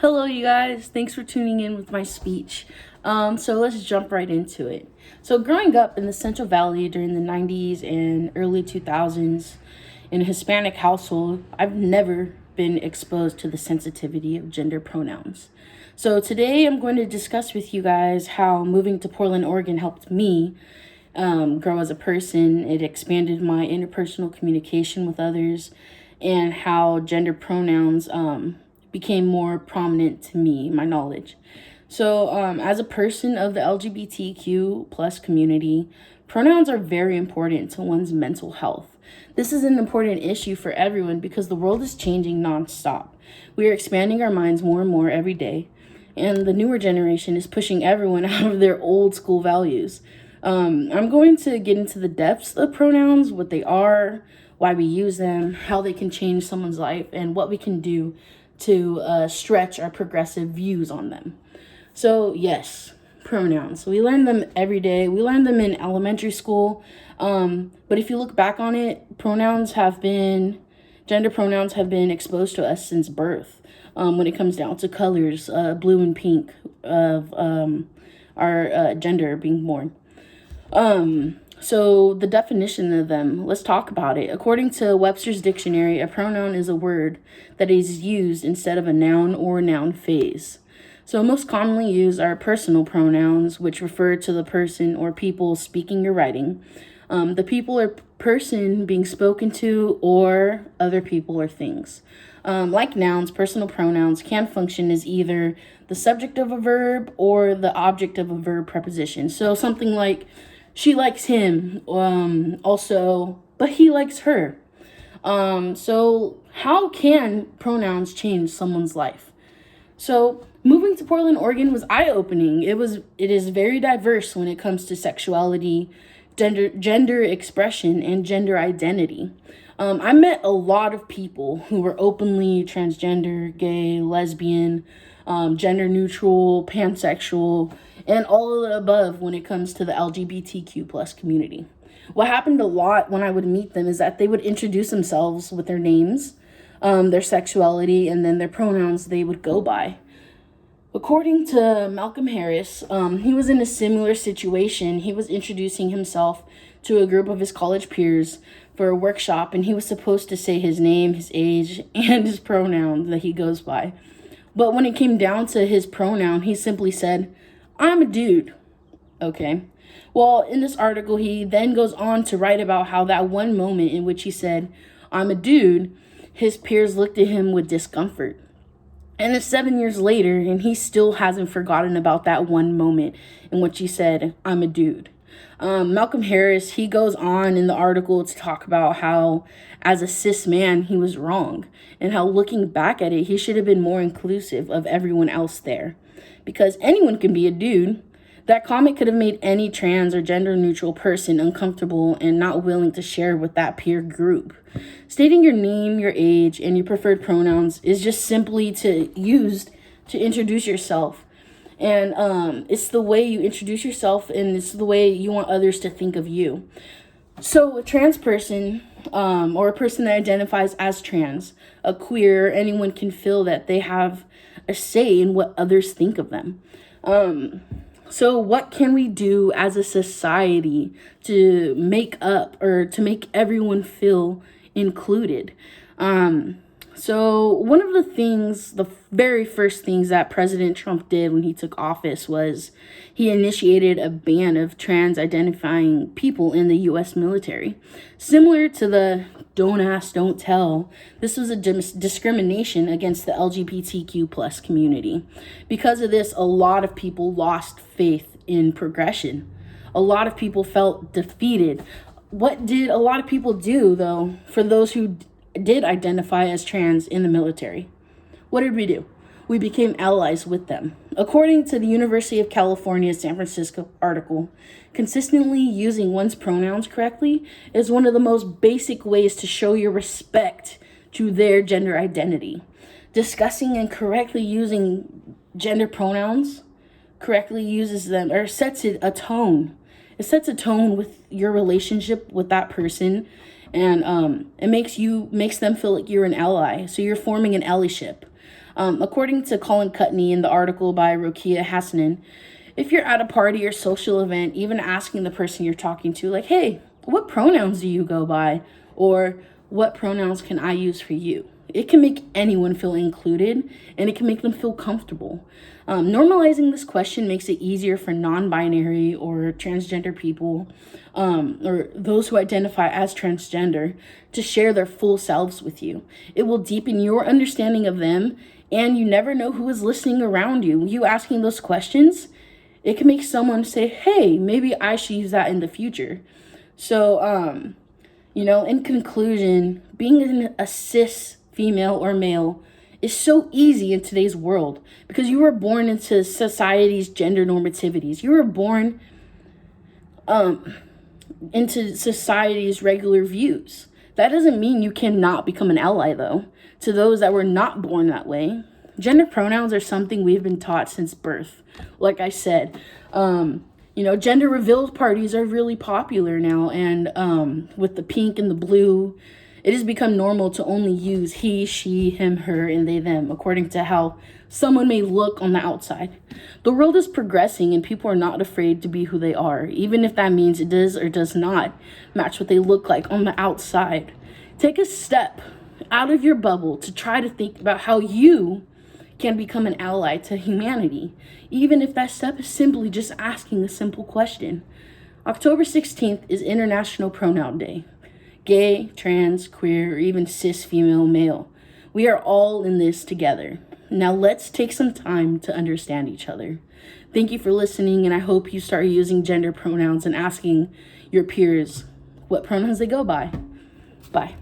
Hello, you guys. Thanks for tuning in with my speech. So let's jump right into it. So, growing up in the Central Valley during the 90s and early 2000s in a Hispanic household, I've never been exposed to the sensitivity of gender pronouns. So, today I'm going to discuss with you guys how moving to Portland, Oregon helped me grow as a person. It expanded my interpersonal communication with others, and how gender pronouns became more prominent to me, my knowledge. So, as a person of the LGBTQ plus community, pronouns are very important to one's mental health. This is an important issue for everyone because the world is changing nonstop. We are expanding our minds more and more every day, and the newer generation is pushing everyone out of their old school values. I'm going to get into the depths of pronouns, what they are, why we use them, how they can change someone's life, and what we can do to stretch our progressive views on them. So, yes, pronouns. We learn them every day. We learn them in elementary school. But if you look back on it, gender pronouns have been exposed to us since birth. When it comes down to colors, blue and pink of our gender being born. So the definition of them, let's talk about it. According to Webster's dictionary, a pronoun is a word that is used instead of a noun or noun phrase. So most commonly used are personal pronouns, which refer to the person or people speaking or writing. The people or person being spoken to, or other people or things. Like nouns, personal pronouns can function as either the subject of a verb or the object of a verb preposition. So something like, she likes him, but he likes her. So how can pronouns change someone's life? So moving to Portland, Oregon was eye-opening. It is very diverse when it comes to sexuality, gender expression, and gender identity. I met a lot of people who were openly transgender, gay, lesbian, gender neutral, pansexual, and all of the above when it comes to the LGBTQ plus community. What happened a lot when I would meet them is that they would introduce themselves with their names, their sexuality, and then their pronouns they would go by. According to Malcolm Harris, he was in a similar situation. He was introducing himself to a group of his college peers for a workshop, and he was supposed to say his name, his age, and his pronoun that he goes by. But when it came down to his pronoun, he simply said, "I'm a dude." Okay. Well, in this article, he then goes on to write about how that one moment in which he said, "I'm a dude," his peers looked at him with discomfort. And it's 7 years later, and he still hasn't forgotten about that one moment in which he said, "I'm a dude." Malcolm Harris, he goes on in the article to talk about how, as a cis man, he was wrong, and how looking back at it, he should have been more inclusive of everyone else there. Because anyone can be a dude. That comment could have made any trans or gender neutral person uncomfortable and not willing to share with that peer group. Stating your name, your age, and your preferred pronouns is just simply used to introduce yourself. And it's the way you introduce yourself, and it's the way you want others to think of you. So a trans person, or a person that identifies as trans, a queer, anyone can feel that they have a say in what others think of them. So what can we do as a society to make everyone feel included? So one of the very first things that President Trump did when he took office was he initiated a ban of trans identifying people in the U.S. military. Similar to the "don't ask, don't tell," this was a discrimination against the LGBTQ plus community. Because of this, a lot of people lost faith in progression. A lot of people felt defeated. What did a lot of people do, though, for those who did identify as trans in the military? What did we do? We became allies with them. According to the University of California, San Francisco article, consistently using one's pronouns correctly is one of the most basic ways to show your respect to their gender identity. Discussing and correctly using gender pronouns correctly uses them, or sets a tone. It sets a tone with your relationship with that person, and it makes them feel like you're an ally. So you're forming an allyship. According to Colin Cutney in the article by Rokia Hassanin, if you're at a party or social event, even asking the person you're talking to, like, hey, what pronouns do you go by? Or what pronouns can I use for you? It can make anyone feel included, and it can make them feel comfortable. Normalizing this question makes it easier for non-binary or transgender people, or those who identify as transgender, to share their full selves with you. It will deepen your understanding of them, and you never know who is listening around you. You asking those questions, it can make someone say, hey, maybe I should use that in the future. So, in conclusion, being a cis female or male is so easy in today's world because you were born into society's gender normativities. You were born into society's regular views. That doesn't mean you cannot become an ally, though. To those that were not born that way, gender pronouns are something we've been taught since birth. Like I said, gender reveal parties are really popular now, and with the pink and the blue, it has become normal to only use he, she, him, her, and they, them, according to how someone may look on the outside. The world is progressing, and people are not afraid to be who they are, even if that means it does or does not match what they look like on the outside. Take a step out of your bubble to try to think about how you can become an ally to humanity, even if that step is simply just asking a simple question. October 16th is International Pronoun Day. Gay, trans, queer, or even cis female, male. We are all in this together. Now let's take some time to understand each other. Thank you for listening, and I hope you start using gender pronouns and asking your peers what pronouns they go by. Bye.